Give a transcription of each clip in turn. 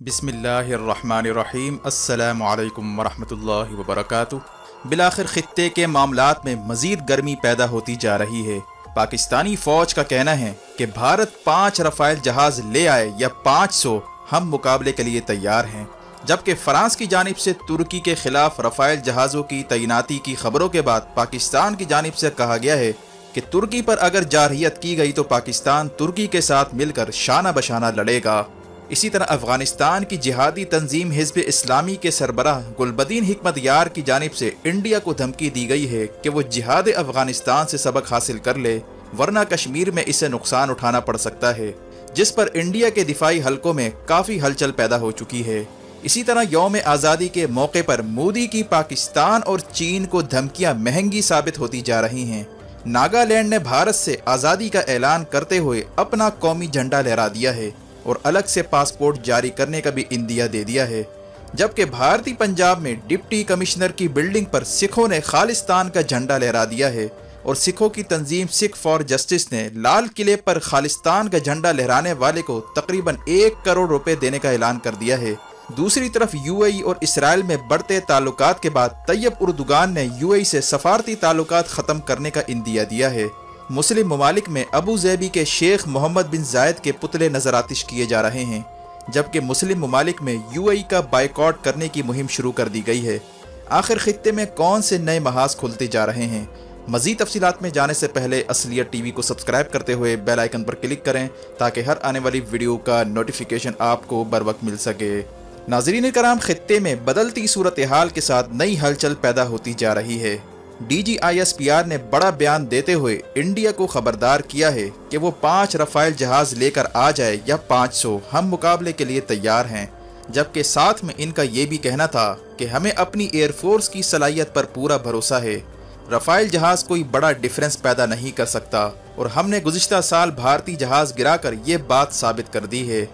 बिस्मिल्लाहिर्रहमानिर्रहीम अस्सलामु अलैकुम वरहमतुल्लाहि वबरकातुहू। बिलाखिर खित्ते के मामलात में मज़ीद गर्मी पैदा होती जा रही है। पाकिस्तानी फ़ौज का कहना है कि भारत 5 रफ़ाइल जहाज़ ले आए या 500 हम मुकाबले के लिए तैयार हैं, जबकि फ़रांस की जानिब से तुर्की के ख़िलाफ़ रफ़ाइल जहाज़ों की तैनाती की खबरों के बाद पाकिस्तान की जानिब से कहा गया है कि तुर्की पर अगर जारहियत की गई तो पाकिस्तान तुर्की के साथ मिलकर शाना बशाना लड़ेगा। इसी तरह अफगानिस्तान की जिहादी तंजीम हिज़्ब इस्लामी के सरबराह गुलबदीन हिकमत यार की जानिब से इंडिया को धमकी दी गई है कि वो जिहाद अफगानिस्तान से सबक हासिल कर ले, वरना कश्मीर में इसे नुकसान उठाना पड़ सकता है, जिस पर इंडिया के दिफाई हलकों में काफ़ी हलचल पैदा हो चुकी है। इसी तरह यौम आज़ादी के मौके पर मोदी की पाकिस्तान और चीन को धमकियाँ महंगी साबित होती जा रही हैं। नागालैंड ने भारत से आज़ादी का ऐलान करते हुए अपना कौमी झंडा लहरा दिया है और अलग से पासपोर्ट जारी करने का भी इंदिया दे दिया है, जबकि भारतीय पंजाब में डिप्टी कमिश्नर की बिल्डिंग पर सिखों ने खालिस्तान का झंडा लहरा दिया है और सिखों की तंजीम सिख फॉर जस्टिस ने लाल किले पर खालिस्तान का झंडा लहराने वाले को तकरीबन 1 करोड़ रुपए देने का ऐलान कर दिया है। दूसरी तरफ यूएई और इसराइल में बढ़ते ताल्लुकात के बाद तैयब उर्दुगान ने यूएई से सफारती ताल्लुकात ख़त्म करने का इंदिया दिया है। मुस्लिम ममालिक में अबू ज़ैबी के शेख मोहम्मद बिन जायद के पुतले नजर आतिश किए जा रहे हैं, जबकि मुस्लिम ममालिक में यूएई का बाइकआउट करने की मुहिम शुरू कर दी गई है। आखिर खित्ते में कौन से नए महाज खुलते जा रहे हैं? मज़ीद तफसीलात में जाने से पहले असलियत टीवी को सब्सक्राइब करते हुए बेल आइकन पर क्लिक करें ताकि हर आने वाली वीडियो का नोटिफिकेशन आपको बर वक्त मिल सके। नाज़रीन कराम, खित्ते में बदलती सूरत हाल के साथ नई हलचल पैदा होती जा रही है। DGISPR ने बड़ा बयान देते हुए इंडिया को खबरदार किया है कि वो 5 रफ़ाइल जहाज़ लेकर आ जाए या 500 हम मुकाबले के लिए तैयार हैं, जबकि साथ में इनका ये भी कहना था कि हमें अपनी एयरफोर्स की सलाहियत पर पूरा भरोसा है। रफ़ाइल जहाज़ कोई बड़ा डिफरेंस पैदा नहीं कर सकता और हमने गुज़िश्ता साल भारतीय जहाज़ गिराकर ये बात साबित कर दी है।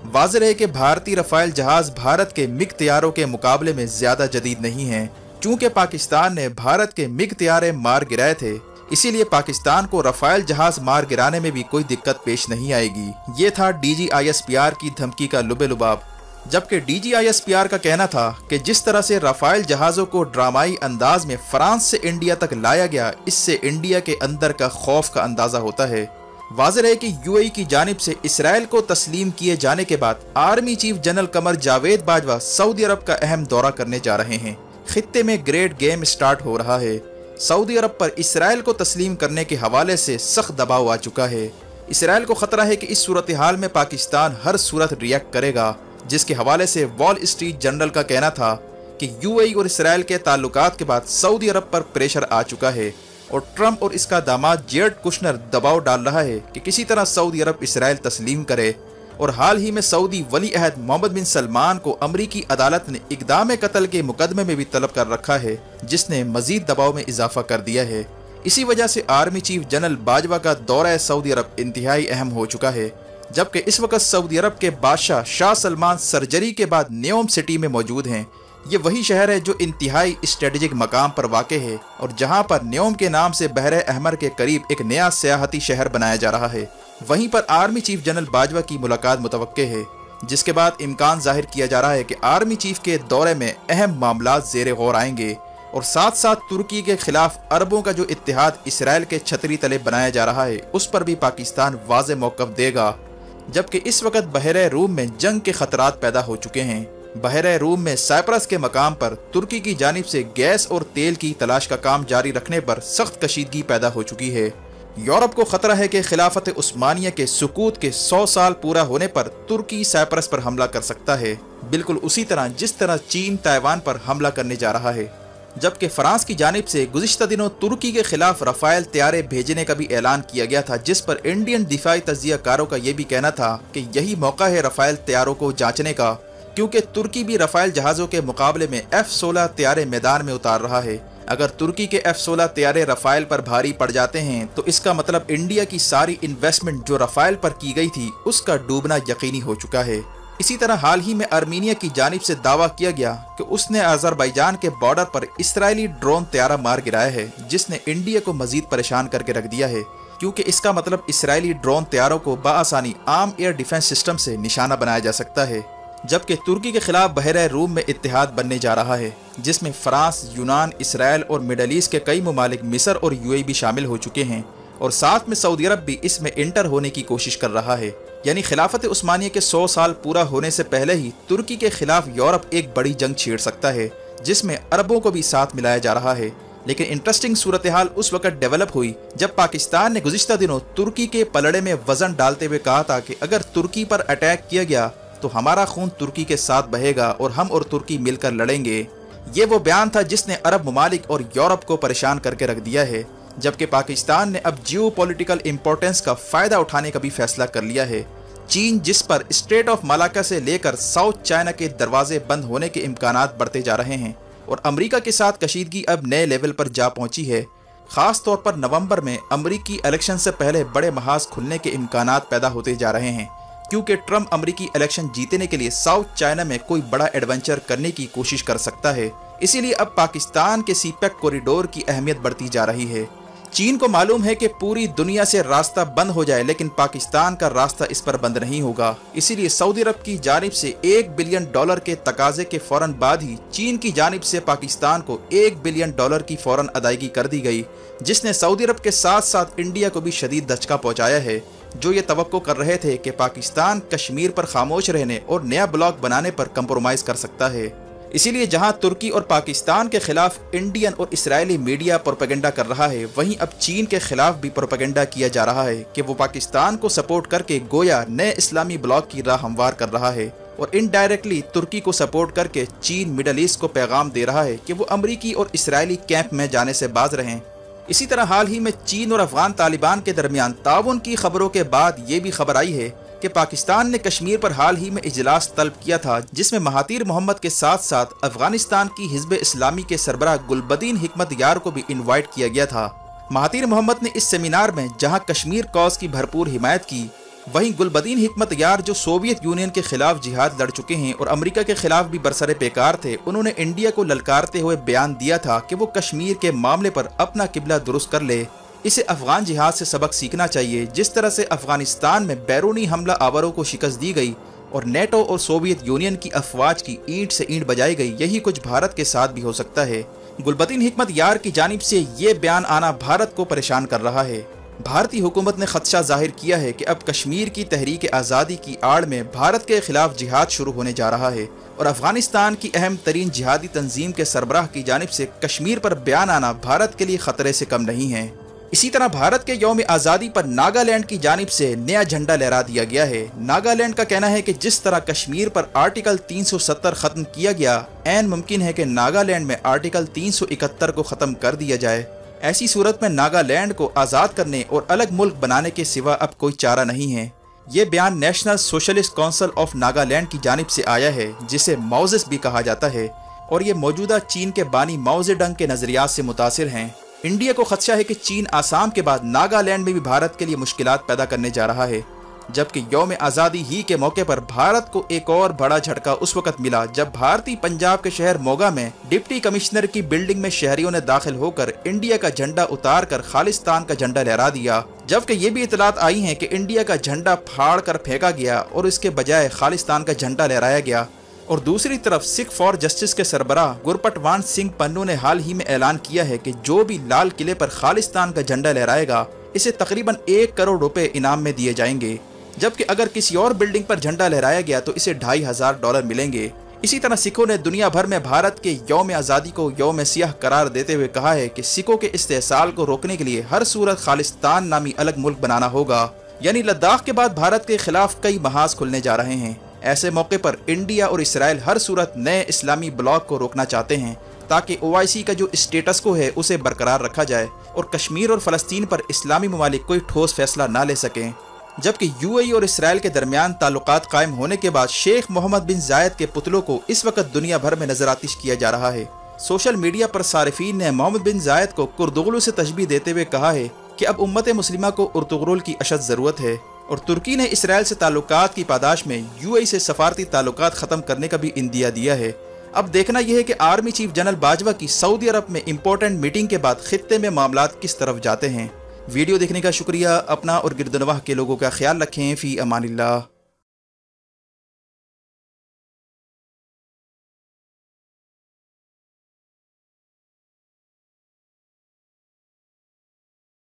वाज़ेह है कि भारतीय रफ़ाइल जहाज़ भारत के मिग तैयारों के मुकाबले में ज़्यादा जदीद नहीं हैं। चूँकि पाकिस्तान ने भारत के मिग तैयारे मार गिराए थे, इसीलिए पाकिस्तान को रफ़ाइल जहाज़ मार गिराने में भी कोई दिक्कत पेश नहीं आएगी। ये था DGISPR की धमकी का लुबे-लुबाब, जबकि DGISPR का कहना था कि जिस तरह से रफ़ाइल जहाज़ों को ड्रामाई अंदाज में फ्रांस से इंडिया तक लाया गया, इससे इंडिया के अंदर का खौफ का अंदाज़ा होता है। वाज़ेह है कि यूएई की जानिब से इसराइल को तस्लीम किए जाने के बाद army chief general Qamar Javed Bajwa Saudi अरब का अहम दौरा करने जा रहे हैं। खित्ते में ग्रेट गेम स्टार्ट हो रहा है। सऊदी अरब पर इसराइल को तस्लीम करने के हवाले से सख्त दबाव आ चुका है। इसराइल को खतरा है कि इस सूरत हाल में पाकिस्तान हर सूरत रिएक्ट करेगा, जिसके हवाले से वॉल स्ट्रीट जर्नल का कहना था कि यूएई और इसराइल के ताल्लुकात के बाद सऊदी अरब पर प्रेशर आ चुका है और ट्रंप और इसका दामाद जेरेड कुशनर दबाव डाल रहा है कि किसी तरह सऊदी अरब इसराइल तस्लीम करे। और हाल ही में सऊदी वली अहद मोहम्मद बिन सलमान को अमरीकी अदालत ने इक़दाम कत्ल के मुकदमे में भी तलब कर रखा है, जिसने मजीद दबाव में इजाफा कर दिया है। इसी वजह से आर्मी चीफ जनरल बाजवा का दौरा सऊदी अरब इंतहाई अहम हो चुका है, जबकि इस वक्त सऊदी अरब के बादशाह शाह सलमान सर्जरी के बाद न्योम सिटी में मौजूद हैं। ये वही शहर है जो इंतहाई स्ट्रेटेजिक मकाम पर वाक़ है और जहाँ पर न्योम के नाम से बहरे अहमर के करीब एक नया सियाहती शहर बनाया जा रहा है। वहीं पर आर्मी चीफ जनरल बाजवा की मुलाकात मुतवक्के है, जिसके बाद इम्कान जाहिर किया जा रहा है कि आर्मी चीफ के दौरे में अहम मामलात ज़ेरे गौर आएंगे और साथ साथ तुर्की के खिलाफ अरबों का जो इत्तेहाद इसराइल के छतरी तले बनाया जा रहा है, उस पर भी पाकिस्तान वाज़ेह मौक़िफ़ देगा। जबकि इस वक्त बहरे रूम में जंग के खतरात पैदा हो चुके हैं। बहरे रूम में साइप्रस के मकाम पर तुर्की की जानिब से गैस और तेल की तलाश का काम जारी रखने पर सख्त कशीदगी पैदा हो चुकी है। यूरोप को खतरा है कि खिलाफत उस्मानिया के सुकूत के 100 साल पूरा होने पर तुर्की साइप्रस पर हमला कर सकता है, बिल्कुल उसी तरह जिस तरह चीन ताइवान पर हमला करने जा रहा है। जबकि फ्रांस की जानिब से गुज़िश्ता दिनों तुर्की के खिलाफ रफ़ाइल तैयारे भेजने का भी ऐलान किया गया था, जिस पर इंडियन दिफाई तज्ज़िया कारों का ये भी कहना था कि यही मौका है रफ़ाइल तैयारों को जांचने का, क्योंकि तुर्की भी रफ़ाइल जहाज़ों के मुकाबले में F-16 तैयारे मैदान में उतार रहा है। अगर तुर्की के F-16 तैयारे रफ़ाइल पर भारी पड़ जाते हैं तो इसका मतलब इंडिया की सारी इन्वेस्टमेंट जो रफ़ाइल पर की गई थी उसका डूबना यकीनी हो चुका है। इसी तरह हाल ही में आर्मीनिया की जानिब से दावा किया गया कि उसने अज़रबैजान के बॉर्डर पर इसराइली ड्रोन तैयारा मार गिराया है, जिसने इंडिया को मजीद परेशान करके रख दिया है, क्योंकि इसका मतलब इसराइली ड्रोन तैयारों को बआसानी आम एयर डिफेंस सिस्टम से निशाना बनाया जा सकता है। जबकि तुर्की के खिलाफ बहरा रूम में इत्तेहाद बनने जा रहा है, जिसमें फ्रांस, यूनान, इसराइल और मिडल ईस्ट के कई ममालिक मिस्र और यूएई भी शामिल हो चुके हैं और साथ में सऊदी अरब भी इसमें इंटर होने की कोशिश कर रहा है। यानी खिलाफत उस्मानिया के 100 साल पूरा होने से पहले ही तुर्की के खिलाफ यूरोप एक बड़ी जंग छेड़ सकता है, जिसमें अरबों को भी साथ मिलाया जा रहा है। लेकिन इंटरेस्टिंग सूरत हाल उस वक्त डेवलप हुई जब पाकिस्तान ने गुज़िश्ता दिनों तुर्की के पलड़े में वजन डालते हुए कहा था कि अगर तुर्की पर अटैक किया गया तो हमारा खून तुर्की के साथ बहेगा और हम और तुर्की मिलकर लड़ेंगे। ये वो बयान था जिसने अरब ममालिक और यूरोप को परेशान करके रख दिया है, जबकि पाकिस्तान ने अब जियो पॉलिटिकल इम्पोर्टेंस का फ़ायदा उठाने का भी फैसला कर लिया है। चीन, जिस पर स्ट्रेट ऑफ मलाक्का से लेकर साउथ चाइना के दरवाजे बंद होने के इम्कानात बढ़ते जा रहे हैं और अमेरिका के साथ कशीदगी अब नए लेवल पर जा पहुंची है। ख़ास तौर पर नवंबर में अमेरिकी इलेक्शन से पहले बड़े महाज खुलने के इम्कानात पैदा होते जा रहे हैं, क्योंकि ट्रंप अमेरिकी इलेक्शन जीतने के लिए साउथ चाइना में कोई बड़ा एडवेंचर करने की कोशिश कर सकता है। इसीलिए अब पाकिस्तान के सीपेक कॉरिडोर की अहमियत बढ़ती जा रही है। चीन को मालूम है कि पूरी दुनिया से रास्ता बंद हो जाए, लेकिन पाकिस्तान का रास्ता इस पर बंद नहीं होगा। इसीलिए सऊदी अरब की जानिब से $1 बिलियन के तकाजे के फौरन बाद ही चीन की जानिब से पाकिस्तान को $1 बिलियन की फौरन अदायगी कर दी गई, जिसने सऊदी अरब के साथ साथ इंडिया को भी शदीद दचका पहुंचाया है, जो ये तवक्को कर रहे थे कि पाकिस्तान कश्मीर पर खामोश रहने और नया ब्लॉक बनाने पर कंप्रोमाइज़ कर सकता है। इसीलिए जहां तुर्की और पाकिस्तान के खिलाफ इंडियन और इस्राएली मीडिया प्रोपेगेंडा कर रहा है, वहीं अब चीन के खिलाफ भी प्रोपेगेंडा किया जा रहा है कि वो पाकिस्तान को सपोर्ट करके गोया नए इस्लामी ब्लॉक की राह हमवार कर रहा है और इनडायरेक्टली तुर्की को सपोर्ट करके चीन मिडल ईस्ट को पैगाम दे रहा है कि वो अमरीकी और इसराइली कैंप में जाने से बाज रहें। इसी तरह हाल ही में चीन और अफगान तालिबान के दरमियान ताउन की खबरों के बाद ये भी खबर आई है कि पाकिस्तान ने कश्मीर पर हाल ही में इजलास तलब किया था, जिसमें महातीर मोहम्मद के साथ साथ अफगानिस्तान की हिज़्ब इस्लामी के सरबराह गुलबदीन हिकमत यार को भी इनवाइट किया गया था। महातीर मोहम्मद ने इस सेमिनार में जहां कश्मीर कॉज की भरपूर हिमायत की, वहीं गुलबदीन हिकमत यार जो सोवियत यूनियन के खिलाफ जिहाद लड़ चुके हैं और अमेरिका के खिलाफ भी बरसरे पेकार थे, उन्होंने इंडिया को ललकारते हुए बयान दिया था कि वो कश्मीर के मामले पर अपना किबला दुरुस्त कर ले। इसे अफगान जिहाद से सबक सीखना चाहिए। जिस तरह से अफगानिस्तान में बैरूनी हमला आवरों को शिकस्त दी गई और नेटो और सोवियत यूनियन की अफवाज की ईंट से ईंट बजाई गई, यही कुछ भारत के साथ भी हो सकता है। गुलबदीन हिकमत यार की जानिब से ये बयान आना भारत को परेशान कर रहा है। भारतीय हुकूमत ने खदशा जाहिर किया है कि अब कश्मीर की तहरीक आज़ादी की आड़ में भारत के खिलाफ जिहाद शुरू होने जा रहा है और अफगानिस्तान की अहम तरीन जिहादी तंजीम के सरबराह की जानिब से कश्मीर पर बयान आना भारत के लिए खतरे से कम नहीं है। इसी तरह भारत के यौम आज़ादी पर नागालैंड की जानिब से नया झंडा लहरा दिया गया है। नागालैंड का कहना है कि जिस तरह कश्मीर पर आर्टिकल 370 खत्म किया गया, ऐन मुमकिन है कि नागालैंड में आर्टिकल 371 को ख़त्म कर दिया जाए। ऐसी सूरत में नागालैंड को आज़ाद करने और अलग मुल्क बनाने के सिवा अब कोई चारा नहीं है। ये बयान national socialist council of Nagaland की जानिब से आया है, जिसे माओजिस्ट भी कहा जाता है और ये मौजूदा चीन के बानी माओ ज़ेडंग के नज़रियात से मुतासिर हैं। इंडिया को खदशा है कि चीन आसाम के बाद नागालैंड में भी भारत के लिए मुश्किलात पैदा करने जा रहा है, जबकि यौम आज़ादी ही के मौके पर भारत को एक और बड़ा झटका उस वक्त मिला जब भारतीय पंजाब के शहर मोगा में डिप्टी कमिश्नर की बिल्डिंग में शहरियों ने दाखिल होकर इंडिया का झंडा उतार कर खालिस्तान का झंडा लहरा दिया। जबकि ये भी इतलात आई हैं कि इंडिया का झंडा फाड़ कर फेंका गया और इसके बजाय खालिस्तान का झंडा लहराया गया। और दूसरी तरफ सिख फॉर जस्टिस के सरबराह गुरपटवान सिंह पन्नू ने हाल ही में ऐलान किया है कि जो भी लाल किले पर खालिस्तान का झंडा लहराएगा, इसे तकरीबन 1 करोड़ रुपए इनाम में दिए जाएंगे, जबकि अगर किसी और बिल्डिंग पर झंडा लहराया गया तो इसे $2500 मिलेंगे। इसी तरह सिखों ने दुनिया भर में भारत के यौम आज़ादी को यौम सियाह करार देते हुए कहा है कि सिखों के इस्तेहसाल को रोकने के लिए हर सूरत खालिस्तान नामी अलग मुल्क बनाना होगा। यानी लद्दाख के बाद भारत के खिलाफ कई महाज खुलने जा रहे हैं। ऐसे मौके पर इंडिया और इसराइल हर सूरत नए इस्लामी ब्लॉक को रोकना चाहते हैं ताकि OIC का जो स्टेटस को है उसे बरकरार रखा जाए और कश्मीर और फ़लस्तीन पर इस्लामी ममालिक कोई ठोस फैसला ना ले सकें। जबकि UAE और इसराइल के दरमियान ताल्लुकात कायम होने के बाद शेख मोहम्मद बिन जायद के पुतलों को इस वक्त दुनिया भर में नजरआतिश किया जा रहा है। सोशल मीडिया पर सारिफीन ने मोहम्मद बिन जायद को कुर्दुगलू से तशबीह देते हुए कहा है कि अब उम्मत मुस्लिमा को उर्तुगरुल की अशद ज़रूरत है और तुर्की ने इसराइल से ताल्लुकात की पादाश में UAE से सफारती ताल्लुकात ख़त्म करने का भी इंदिया दिया है। अब देखना यह है कि आर्मी चीफ जनरल बाजवा की सऊदी अरब में इंपॉर्टेंट मीटिंग के बाद खित्ते में मामलात किस तरफ जाते हैं। वीडियो देखने का शुक्रिया। अपना और गिरदनवाह के लोगों का ख्याल रखें। फ़ी अमानिल्लाह।